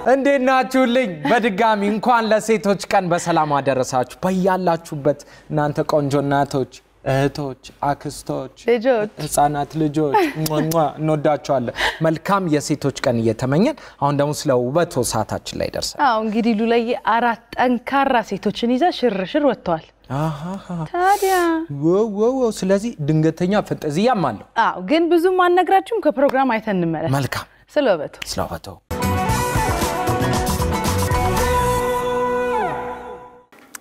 እንዴት ናችሁልኝ በድጋሚ እንኳን ለሴቶች ቀን በሰላም አደረሳችሁ በያላችሁበት እናንተ ቆንጆ እናቶች እህቶች አክስቶች ልጆች ህፃናት ልጆች እንወዳችኋለን መልካም የሴቶች ቀን እየተመኘን አሁን ደግሞ ስለ ውበት ሰዓታችን ላይ ደርሰናል አዎ እንግዲህ ሉላዬ አራት ጠንካራ ሴቶችን ይዛ ሽርሽር ወጥተዋል ታዲያ ወው ስለዚህ ድንገተኛ ፈንጠዚያም አለው አዎ ግን ብዙም አንነግራችሁም ከፕሮግራም አይተን እንመለስ መልካም ስለ ውበቱ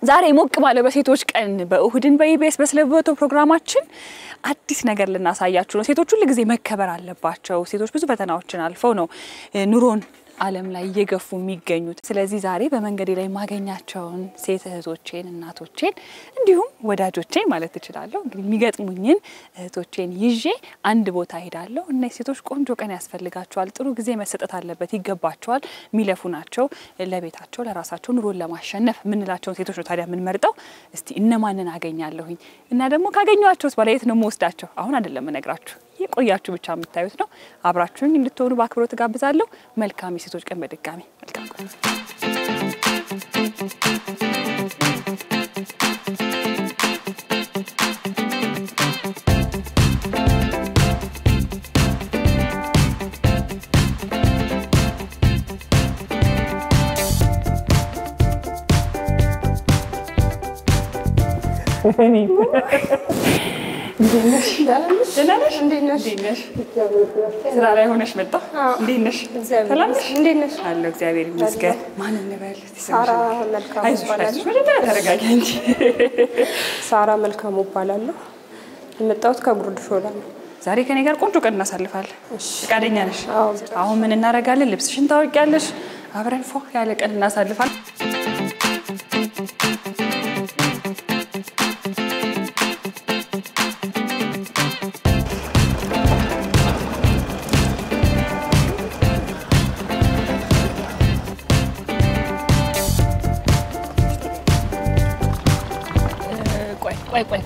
ዛሬ ሞቅ ባለ በሴቶች ቀን በእሁድን በኢቢኤስ በስለውበቱ ፕሮግራማችን አዲስ ነገር ልናሳያችሁ ነው ሴቶች ሁሉ ጊዜ መከበር አለባቸው ሴቶች ብዙ ፈተናዎችን አልፈው ነው ኑሮን ዓለም ላይ እየገፉ የሚገኙት ስለዚህ ዛሬ በመንገዴ ላይ ማገኛቸውን ሴት እህቶቼን እናቶቼን እንዲሁም ወዳጆቼን ማለት እችላለሁ እንግዲህ የሚገጥሙኝን እህቶቼን ይዤ አንድ ቦታ ሄዳለሁ እና ሴቶች ቆንጆ ቀን ያስፈልጋቸዋል ጥሩ ጊዜ መሰጠት አለበት ይገባቸዋል ሚለፉ ናቸው ለቤታቸው ለራሳቸው ኑሮን ለማሸነፍ ምንላቸው ሴቶች ነው ታዲያ ምን መርጠው እስቲ እነማንን አገኛለሁኝ እና ደግሞ ካገኘዋቸውስ ባለየት ነው የምወስዳቸው አሁን አይደለም እነግራችሁ የቆያችሁ ብቻ የምታዩት ነው አብራችሁኝ እንድትሆኑ በአክብሮት ጋብዛለሁ መልካም የሴቶች ቀን በድጋሚ መልካም ቀን እንዴነሽ ደናነሽ እንዴነሽ ስራ ላይ ሆነሽ መጣ እንዴነሽ ሰላም እንዴነሽ አለ እግዚአብሔር ይመስገን ማን እንበል ሳራ መልካም ይባላል ተረጋጊ እንጂ ሳራ መልካም ይባላል የመጣሁት ከጉርድ ሾላ ነው ዛሬ ከኔ ጋር ቆንጆ ቀን እናሳልፋለን ፍቃደኛ ነሽ አሁን ምን እናረጋለን ልብስሽን ታውቂያለሽ አብረን ፎ ያለ ቀን እናሳልፋለን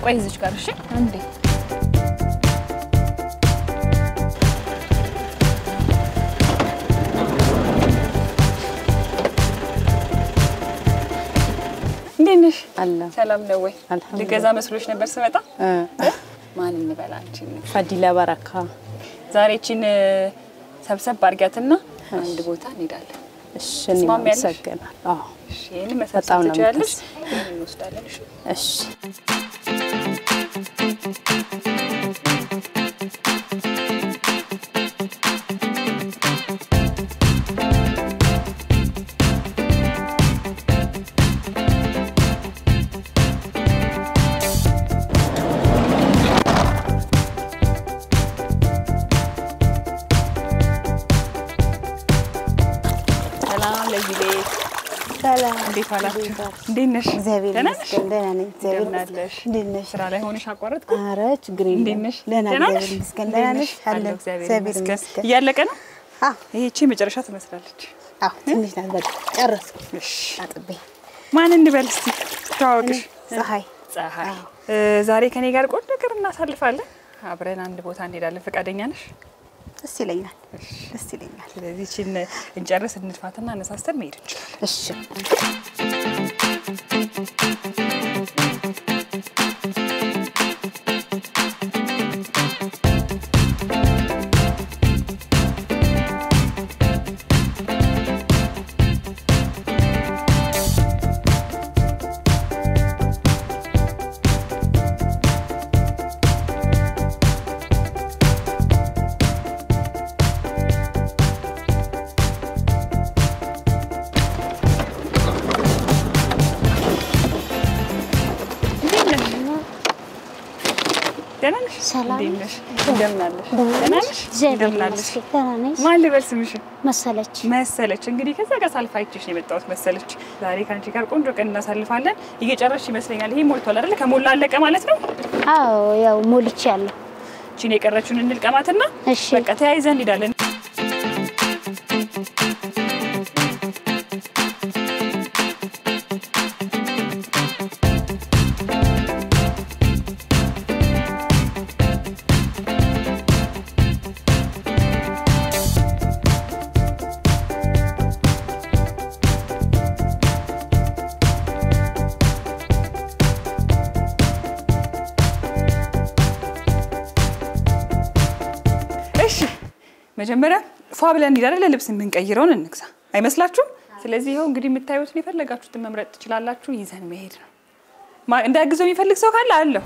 ቆይ እዚህ ጋር እሺ አንዴ እንዴነሽ አላ ሰላም ነው ወይ ልገዛ መስሎሽ ነበር ስመጣ ማን እንበል አንቺ ፈዲላ በረካ ዛሬ እቺን ሰብሰብ አርጋትና አንድ ቦታ እንሄዳለን እሺ እንሰገናል አዎ እሺ እኔ መሰጣው ነው ያለሽ እንወስዳለን እሺ ሰላም እንዴት ዋላችሁ እንዴነሽ እግዚአብሔር ይመስገን ደህና ነኝ እግዚአብሔር ነሽ እንዴነሽ ስራ ላይ ሆነሽ አቋረጥ አረ ችግር የለም እንዴነሽ ደህና እግዚአብሔር ይመስገን ደህና ነሽ አለ እግዚአብሔር ይመስገን ያለቀ ነው ይሄቺ መጨረሻ ትመስላለች ትንሽ ናት በቃ ጨረስኩ እሺ አጥቤ ማን እንበል እስቲ ታውቂሽ ፀሐይ ዛሬ ከኔ ጋር ቆንጆ ነገር እናሳልፋለን አብረን አንድ ቦታ እንሄዳለን ፍቃደኛ ነሽ ደስ ይለኛል ስለዚህ እቺን እንጨርስ እንድፋትና አነሳስተን መሄድ እንችላለን እሺ ሰላም እንደምናለሽ እንደምናለሽ ማን ልበል ስምሽ መሰለች እንግዲህ ከዛ ጋር ሳልፋይችሽ ነው የመጣሁት መሰለች ዛሬ ካንቺ ጋር ቆንጆ ቀን እናሳልፋለን እየጨረስሽ ይመስለኛል ይሄ ሞልቷል አይደል ከሞላ አለቀ ማለት ነው አዎ ያው ሞልቻለሁ እቺን የቀረችውን እንልቀማትና በቃ ተያይዘን እንሄዳለን መጀመሪያ ፏ ብለን እንዲዳለ ልብስ የምንቀይረውን እንግዛ አይመስላችሁም? ስለዚህ ይሄው እንግዲህ የምታዩት የፈለጋችሁትን መምረጥ ትችላላችሁ ይዘን መሄድ ነው እንዳግዘው የሚፈልግ ሰው ካለ አለው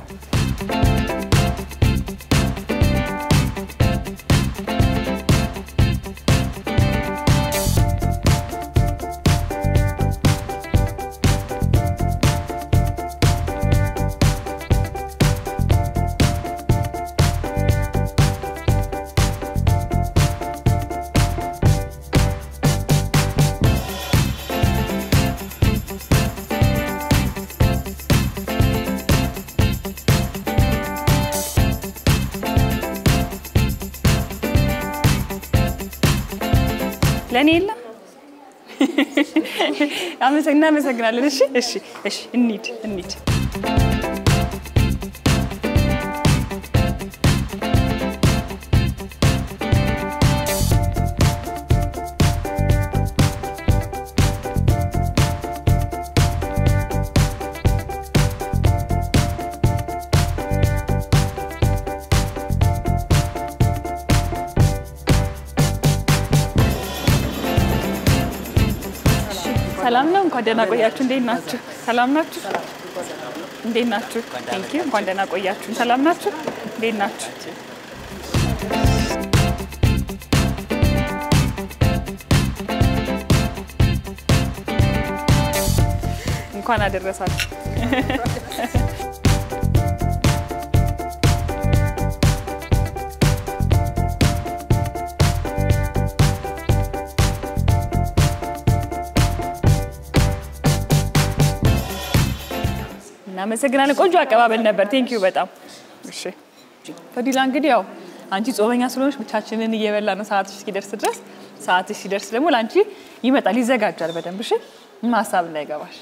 ለኔ የለም እናመሰግናለን እሺ እንሂድ ሰላም ነው እንኳን ደህና ቆያችሁ እንዴት ናችሁ ሰላም ናችሁ እንዴት ናችሁ ቴንክ ዩ እንኳን ደህና ቆያችሁ ሰላም ናችሁ እንዴት ናችሁ እንኳን አደረሳችሁ እናመሰግናለን ቆንጆ አቀባበል ነበር ቴንክ ዩ በጣም እሺ ፈዲላ እንግዲህ ያው አንቺ ጾመኛ ስለሆነሽ ብቻችንን እየበላን ሰዓትሽ እስኪደርስ ድረስ ሰዓትሽ ሲደርስ ደግሞ ላንቺ ይመጣል ይዘጋጃል በደንብ እሺ ማሳብ እንዳይገባሽ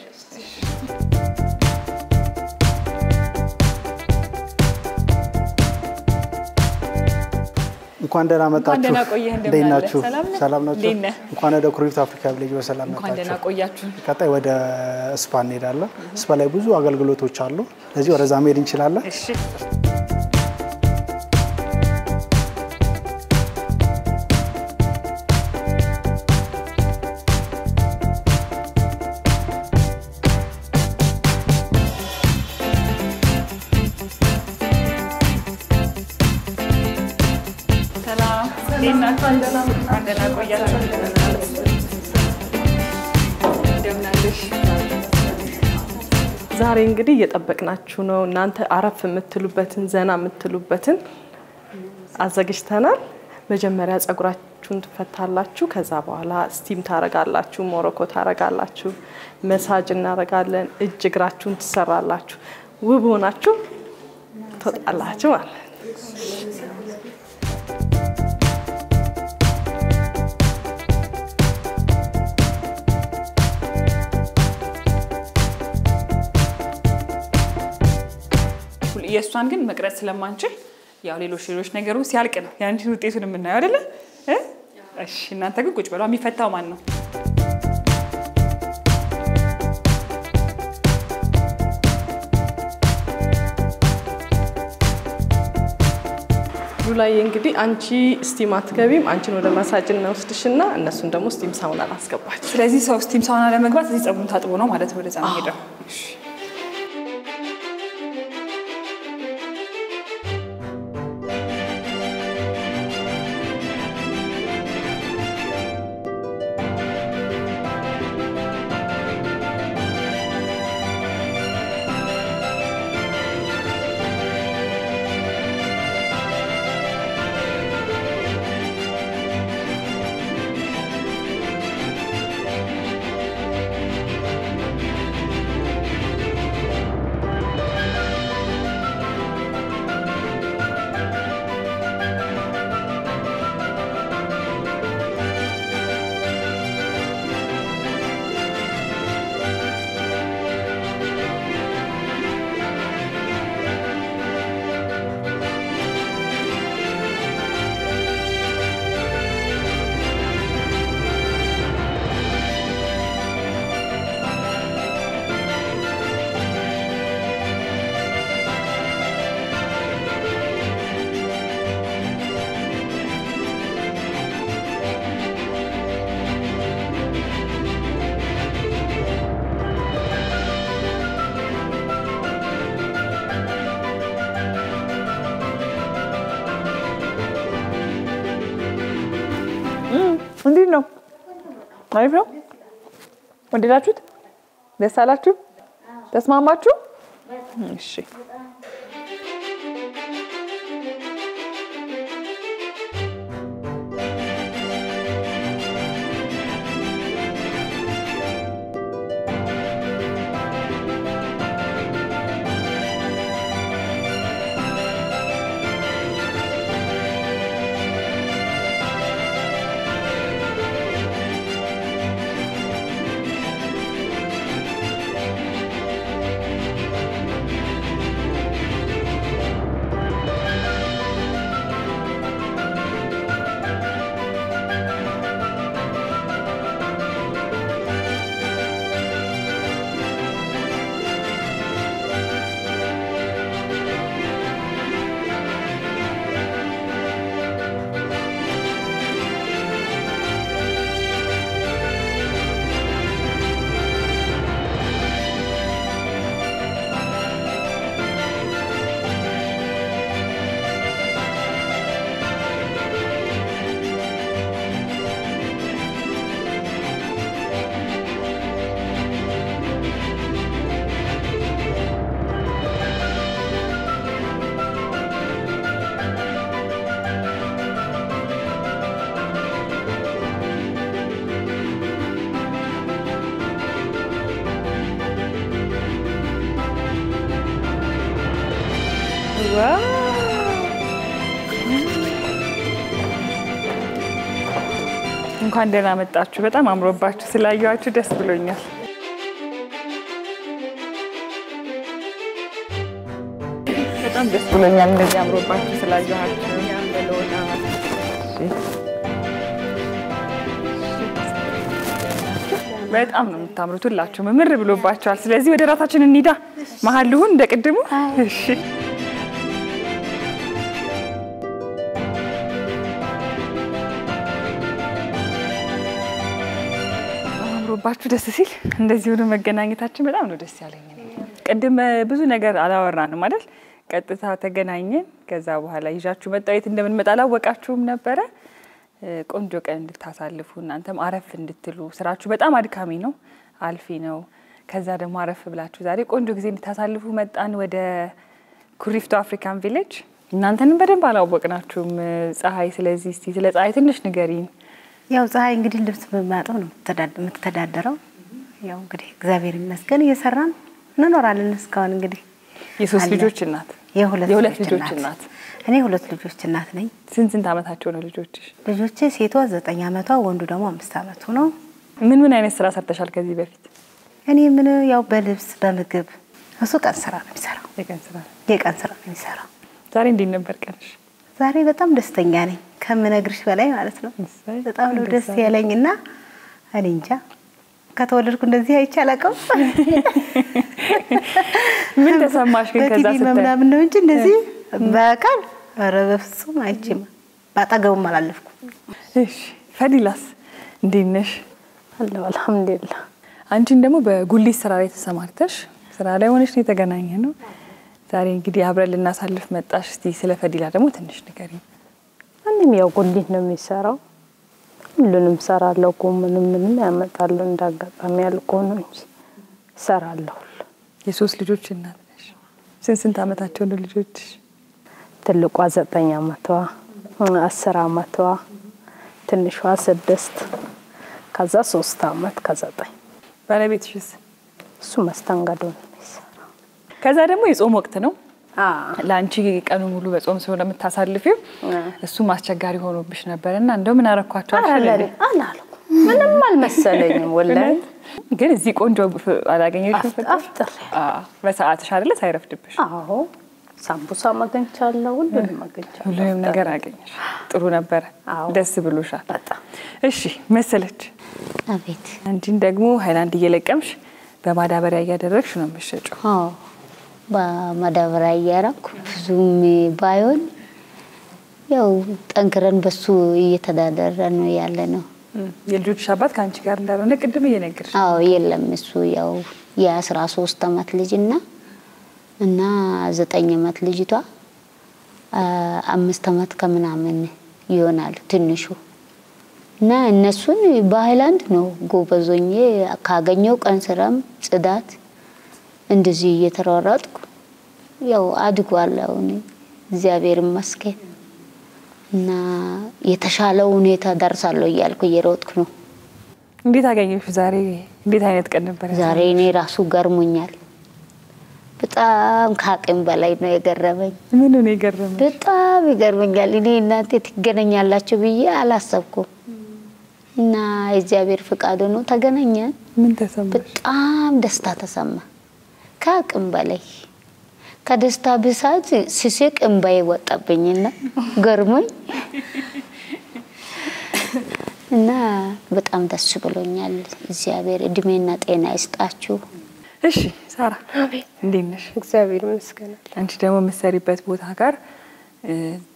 እንኳን ደህና መጣችሁ እንኳን ደህና ቆየህ እንደናችሁ ሰላም ናችሁ እንዴት ነህ እንኳን ወደ ኩሪፍቱ አፍሪካ ቪሌጅ በሰላም መጣችሁ እንኳን ደህና ቆያችሁ ቀጣይ ወደ ስፓ እንሄዳለን ስፓ ላይ ብዙ አገልግሎቶች አሉ ስለዚህ ወደዛ መሄድ እንችላለን እሺ ዛሬ እንግዲህ እየጠበቅናችሁ ነው እናንተ አረፍ የምትሉበትን ዘና የምትሉበትን አዘግጅተናል መጀመሪያ ጸጉራችሁን ትፈታላችሁ ከዛ በኋላ ስቲም ታረጋላችሁ ሞሮኮ ታረጋላችሁ መሳጅ እናረጋለን እጅ እግራችሁን ትሰራላችሁ ውብ ሆናችሁ ተጣላችሁ ማለት የሷን ግን መቅረጽ ስለማንችል ያው ሌሎች ነገሮች ሲያልቅ ነው ያንቺን ውጤቱን የምናየው አይደለ እሺ እናንተ ግን ቁጭ በለው የሚፈታው ማን ነው ሉላይ እንግዲህ አንቺ ስቲም አትገቢም አንቺን ወደ ማሳጅ እንወስድሽና እነሱን ደግሞ ስቲም ሳውና አስገባችሁ ስለዚህ ሰው ስቲም ሳውና ለመግባት እዚህ ጸጉሩን ታጥቦ ነው ማለት ወደዛ ነው ሄደው እሺ ነው? አሪፍ ነው። ወደዳችሁት? ደስ አላችሁ? ተስማማችሁ? እሺ እንኳን ደህና መጣችሁ። በጣም አምሮባችሁ ስላየኋችሁ ደስ ብሎኛል። በጣም ደስ ብሎኛል እንደዚህ አምሮባችሁ ስላየኋችሁ። በጣም ነው የምታምሩት ሁላችሁም፣ ምር ብሎባችኋል። ስለዚህ ወደ ራታችን እንሂዳ። መሀል ልሁን እንደቅድሙ። እሺ ባችሁ ደስ ሲል እንደዚህ ሆኖ መገናኘታችን በጣም ነው ደስ ያለኝ። ቅድም ብዙ ነገር አላወራንም አይደል? ቀጥታ ተገናኘን። ከዛ በኋላ ይዣችሁ መጣሁ። የት እንደምንመጣ አላወቃችሁም ነበረ። ቆንጆ ቀን እንድታሳልፉ እናንተም አረፍ እንድትሉ። ስራችሁ በጣም አድካሚ ነው፣ አልፊ ነው። ከዛ ደግሞ አረፍ ብላችሁ ዛሬ ቆንጆ ጊዜ እንድታሳልፉ መጣን ወደ ኩሪፍቱ አፍሪካን ቪሌጅ። እናንተንም በደንብ አላወቅናችሁም ፀሐይ። ስለዚህ እስቲ ስለ ፀሐይ ትንሽ ንገሪን። ያው ፀሐይ እንግዲህ ልብስ በማጠብ ነው የምትተዳደረው። ያው እንግዲህ እግዚአብሔር ይመስገን እየሰራን እንኖራለን እስካሁን። እንግዲህ የሶስት ልጆች እናት፣ የሁለት ልጆች እናት። እኔ ሁለት ልጆች እናት ነኝ። ስንት አመታቸው ነው ልጆችሽ? ልጆቼ ሴቷ 9 አመቷ፣ ወንዱ ደግሞ 5 አመቱ ነው። ምን አይነት ስራ ሰርተሻል ከዚህ በፊት? እኔ ያው በልብስ በምግብ እሱ ቀን ስራ ነው የሚሰራው። የቀን ስራ ነው የሚሰራው። ዛሬ እንዴት ነበር ቀንሽ? ዛሬ በጣም ደስተኛ ነኝ ከምነግርሽ በላይ ማለት ነው። በጣም ነው ደስ ያለኝና እኔ እንጃ ከተወለድኩ እንደዚህ አይቼ አላውቅም። ምን ተሰማሽ ግን ከዛ ስትይ? ምናምን ነው እንጂ እንደዚህ በቃል ኧረ በፍጹም አይቼም ባጠገቡም አላለፍኩም። እሺ ፈዲላስ እንዴት ነሽ? አለሁ አልሐምዱሊላህ። አንቺን ደግሞ በጉሊት ስራ ላይ ተሰማርተሽ ስራ ላይ ሆነሽ ነው የተገናኘነው። ዛሬ እንግዲህ አብረን ልናሳልፍ መጣሽ። እስቲ ስለ ፈዲላ ደግሞ ትንሽ ንገሪኝ። እኔም ያው ጉሊት ነው የሚሰራው። ሁሉንም ሰራለሁ። ምንም ያመጣሉ እንዳጋጣሚ ያልኩ ነው እንጂ ሰራለሁ። የሶስት ልጆች እናት ነሽ። ስንት አመታቸው ነው ልጆችሽ? ትልቋ 9 አመቷ፣ 10 አመቷ፣ ትንሿ 6፣ ከዛ 3 አመት ከ9። ባለቤትሽስ? እሱ መስተንግዶ ነው የሚሰራው። ከዛ ደግሞ የጾም ወቅት ነው። ላንቺ ቀኑ ሙሉ በጾም ስለሆነ የምታሳልፊው እሱ ማስቸጋሪ ሆኖብሽ ነበርና እንደው ምን አረኳቸው አላልኩ። ምንም አልመሰለኝም ወላሂ። ግን እዚህ ቆንጆ አላገኘሽም? አፍጥር በሰዓትሽ አይደለ ሳይረፍድብሽ? አዎ ሳምቡሳ ማገኝቻለሁ። ሁሉም ነገር አገኘሽ። ጥሩ ነበር። ደስ ብሎሻል በጣም። እሺ መሰለች። አቤት። አንቺን ደግሞ ሃይላንድ እየለቀምሽ በማዳበሪያ እያደረግሽ ነው የምትሸጪው? አዎ በማዳበሪያ እያደረኩ ብዙም ባይሆን ያው ጠንክረን በሱ እየተዳደረን ነው ያለ ነው። የልጆችሽ አባት ካንቺ ጋር እንዳልሆነ ቅድም እየነገርሽ? አዎ የለም፣ እሱ ያው የ13 አመት ልጅና 9 አመት ልጅቷ 5 አመት ከምናምን ይሆናል ትንሹ እና እነሱን በሃይላንድ ነው ጎበዞኜ ካገኘው ቀን ስራም ጽዳት እንደዚህ እየተራራጥኩ ያው አድጓል አሁን እግዚአብሔር ይመስገን እና የተሻለው ሁኔታ ደርሳለሁ እያልኩ እየሮጥኩ ነው። እንዴት አገኘሽ ዛሬ? እንዴት አይነት ቀን ነበር ዛሬ? እኔ ራሱ ገርሞኛል። በጣም ከአቅም በላይ ነው የገረመኝ። ምን ነው የገረመኝ? በጣም ይገርመኛል። እኔ እናንተ ትገናኛላችሁ ብዬ አላሰብኩም እና እግዚአብሔር ፍቃዱ ነው ተገናኘን። ምን ተሰማሽ? በጣም ደስታ ተሰማ ከአቅም በላይ ከደስታ ብዛት ሲስቅ እንባዬ ወጣብኝና ገርሞኝ እና በጣም ደስ ብሎኛል። እግዚአብሔር እድሜና ጤና ይስጣችሁ። እሺ ሳራ እንዴት ነሽ? እግዚአብሔር ይመስገን። አንቺ ደግሞ የምትሰሪበት ቦታ ጋር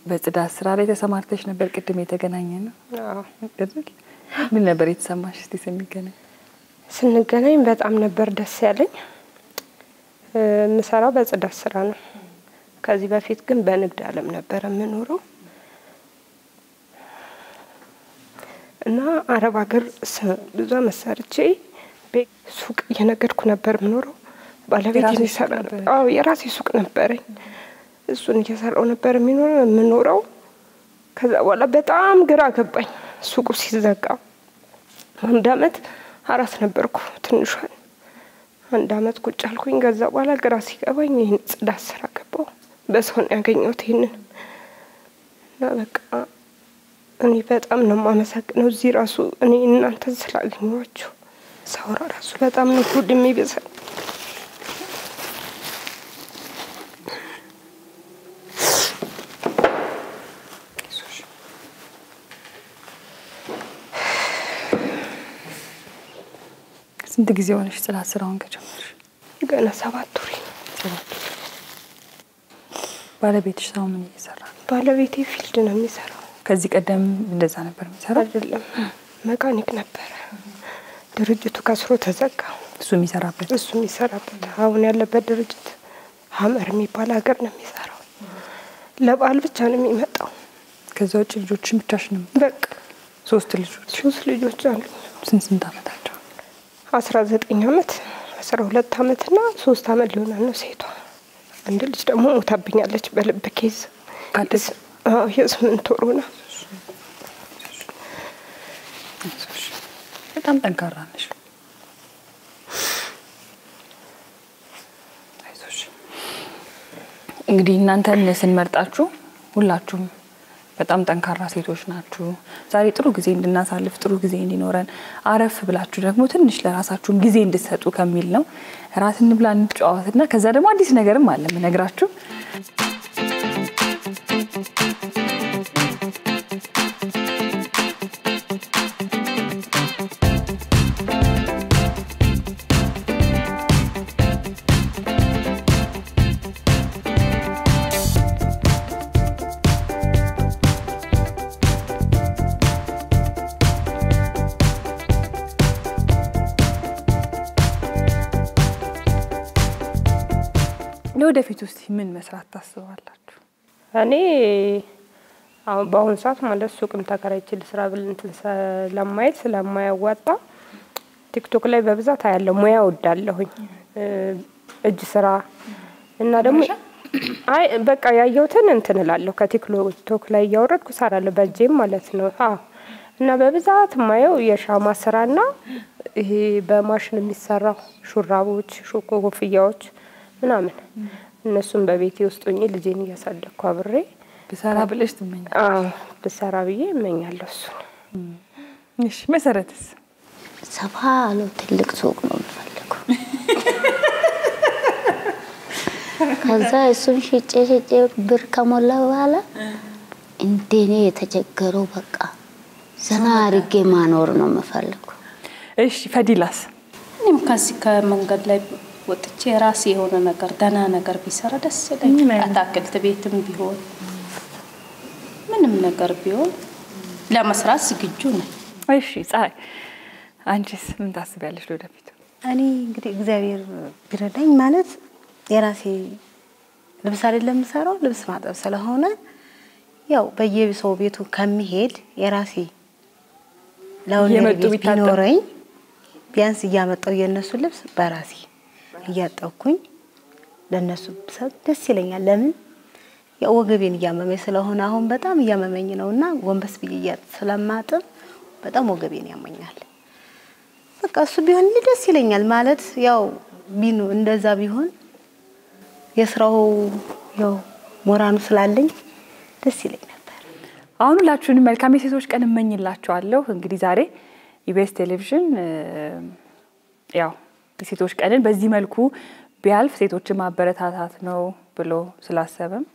በጽዳት ስራ ላይ ተሰማርተሽ ነበር ቅድም የተገናኘን ነው? አዎ አይደል? ምን ነበር የተሰማሽ እስቲ ስንገናኝ? በጣም ነበር ደስ ያለኝ። የምሰራው በጽዳት ስራ ነው። ከዚህ በፊት ግን በንግድ ዓለም ነበር የምኖረው እና አረብ ሀገር ብዙ መሰርቼ ሱቅ እየነገድኩ ነበር የምኖረው። ባለቤቴ ይሰራ ነበር። አዎ የራሴ ሱቅ ነበረኝ። እሱን እየሰራው ነበር የምኖረው። ከዛ በኋላ በጣም ግራ ገባኝ። ሱቁ ሲዘጋ አንድ አመት አራስ ነበርኩ ትንሿን። አንድ አመት ቁጭ አልኩኝ። ከዛ በኋላ ግራ ሲገባኝ ይሄን ጽዳት ስራ ገባው። በሰው ነው ያገኘሁት ይሄንን እና በቃ እኔ በጣም ነው የማመሰግነው። እዚህ ራሱ እኔ እናንተ ስላገኘኋችሁ ሳውራ ራሱ በጣም ነው ሁሉ የሚበዛኝ። ስንት ጊዜ ሆነሽ ጽዳት ስራውን ከጀመርሽ? ገና 7 ወር። ባለቤትሽ አሁን ምን እየሰራ? ባለቤቴ ፊልድ ነው የሚሰራው። ከዚህ ቀደም እንደዛ ነበር የሚሰራው? አይደለም መካኒክ ነበር። ድርጅቱ ከስሮ ተዘጋ። እሱ የሚሰራበት አሁን ያለበት ድርጅት ሀመር የሚባል ሀገር ነው የሚሰራው። ለበዓል ብቻ ነው የሚመጣው። ከዛ ውጭ ልጆችን ብቻሽን? በቃ 3 ልጆች አሉ። ስንት አመታቸው? 19 አመት 12 አመትና 3 አመት ሊሆን ነው ሴቷ። አንድ ልጅ ደግሞ ሞታብኛለች በልብ ኬዝ። የ8 ወር ነው። በጣም ጠንካራ ነሽ። አይዞሽ። እንግዲህ እናንተን ስንመርጣችሁ ሁላችሁም በጣም ጠንካራ ሴቶች ናችሁ። ዛሬ ጥሩ ጊዜ እንድናሳልፍ ጥሩ ጊዜ እንዲኖረን አረፍ ብላችሁ ደግሞ ትንሽ ለራሳችሁም ጊዜ እንድትሰጡ ከሚል ነው። ራስ እንብላ እንጫወትና ከዛ ደግሞ አዲስ ነገርም አለ የምነግራችሁ። ለወደፊት ውስጥ ምን መስራት ታስባላችሁ? እኔ አሁን በአሁን ሰዓት ማለት ሱቅም ተከራይቼ ልስራ ብል እንትን ስለማይል ስለማያዋጣ ቲክቶክ ላይ በብዛት አያለሁ። ሙያ ወዳለሁኝ እጅ ስራ እና ደግሞ አይ በቃ ያየሁትን እንትን እላለሁ። ከቲክቶክ ላይ ያወረድኩ ሰራለሁ በእጄም ማለት ነው። እና በብዛት ማየው የሻማ ስራና ይሄ በማሽን የሚሰራው ሹራቦች፣ ኮፍያዎች ምናምን እነሱን በቤቴ ውስጥ ሆኜ ልጄን እያሳደግኩ አብሬ ብሰራ ብለሽ ትመኛለሽ? ብሰራ ብዬ እመኛለሁ እሱን። እሺ መሰረትስ? ሰፋ ያለው ትልቅ ሱቅ ነው የምፈልገው። ከዛ እሱን ሽጬ ብር ከሞላ በኋላ እንደኔ የተቸገረው በቃ ዘና አድርጌ ማኖር ነው የምፈልገው። እሺ ፈዲላስ? እኔም ከዚህ ከመንገድ ላይ ወጥቼ ራሴ የሆነ ነገር ደህና ነገር ቢሰራ ደስ ይለኛል። አታክልት ቤትም ቢሆን ምንም ነገር ቢሆን ለመስራት ዝግጁ ነኝ። እሺ ፀሐይ አንቺስ ምን ታስቢያለሽ ለወደፊት? እኔ እንግዲህ እግዚአብሔር ቢረዳኝ ማለት የራሴ ልብስ አይደለም የምሰራው ልብስ ማጠብ ስለሆነ ያው በየሰው ቤቱ ከሚሄድ የራሴ ላውንደሪ ቤት ቢኖረኝ ቢያንስ እያመጣው የነሱ ልብስ በራሴ እያጠብኩኝ ለነሱ ብሰጥ ደስ ይለኛል። ለምን ያው ወገቤን እያመመኝ ስለሆነ አሁን በጣም እያመመኝ ነውና ወንበስ ብዬ ስለማጥብ በጣም ወገቤን ያመኛል። በቃ እሱ ቢሆን ደስ ይለኛል ማለት ያው ቢኑ እንደዛ ቢሆን የስራው ያው ሞራኑ ስላለኝ ደስ ይለኝ ነበር። አሁን ሁላችሁንም መልካም የሴቶች ቀን እመኝላችኋለሁ። እንግዲህ ዛሬ ኢቢኤስ ቴሌቪዥን ያው የሴቶች ቀንን በዚህ መልኩ ቢያልፍ ሴቶችን ማበረታታት ነው ብሎ ስላሰበም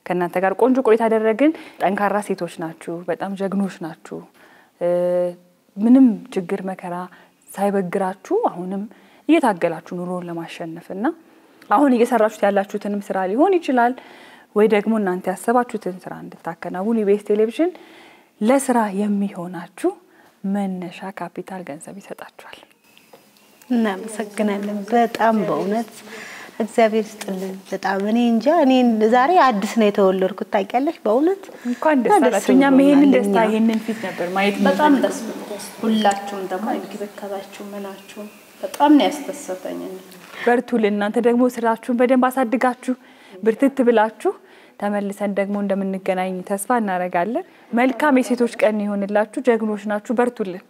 ከእናንተ ጋር ቆንጆ ቆይታ አደረግን። ጠንካራ ሴቶች ናችሁ፣ በጣም ጀግኖች ናችሁ። ምንም ችግር መከራ ሳይበግራችሁ አሁንም እየታገላችሁ ኑሮን ለማሸነፍና አሁን እየሰራችሁት ያላችሁትንም ስራ ሊሆን ይችላል ወይ ደግሞ እናንተ ያሰባችሁትን ስራ እንድታከናውኑ ኢቢኤስ ቴሌቪዥን ለስራ የሚሆናችሁ መነሻ ካፒታል ገንዘብ ይሰጣችኋል። እናመሰግናለን በጣም በእውነት እግዚአብሔር ይስጥልን። በጣም እኔ እንጃ እኔ ዛሬ አዲስ ነው የተወለድኩት ታውቂያለሽ። በእውነት እንኳን ደስ አላችሁ። እኛም ይሄንን ደስታ ይሄንን ፊት ነበር ማየት በጣም ደስ ብሎኛል። ሁላችሁም ደግሞ እንክብካቤያችሁ ምናችሁ በጣም ነው ያስደሰተኝ። በርቱልን። እናንተ ደግሞ ስራችሁን በደንብ አሳድጋችሁ ብርትት ብላችሁ ተመልሰን ደግሞ እንደምንገናኝ ተስፋ እናደርጋለን። መልካም የሴቶች ቀን ይሁንላችሁ። ጀግኖች ናችሁ። በርቱልን።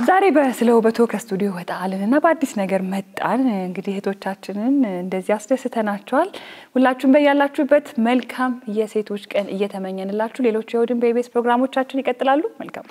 ዛሬ በስለ ውበቶ ከስቱዲዮ ወጣአልንና በአዲስ ነገር መጣን። እንግዲህ እህቶቻችንን እንደዚህ አስደስተናቸዋል። ሁላችሁም በያላችሁበት መልካም የሴቶች ቀን እየተመኘንላችሁ ሌሎች የእሁድን በኢቢኤስ ፕሮግራሞቻችን ይቀጥላሉ። መልካም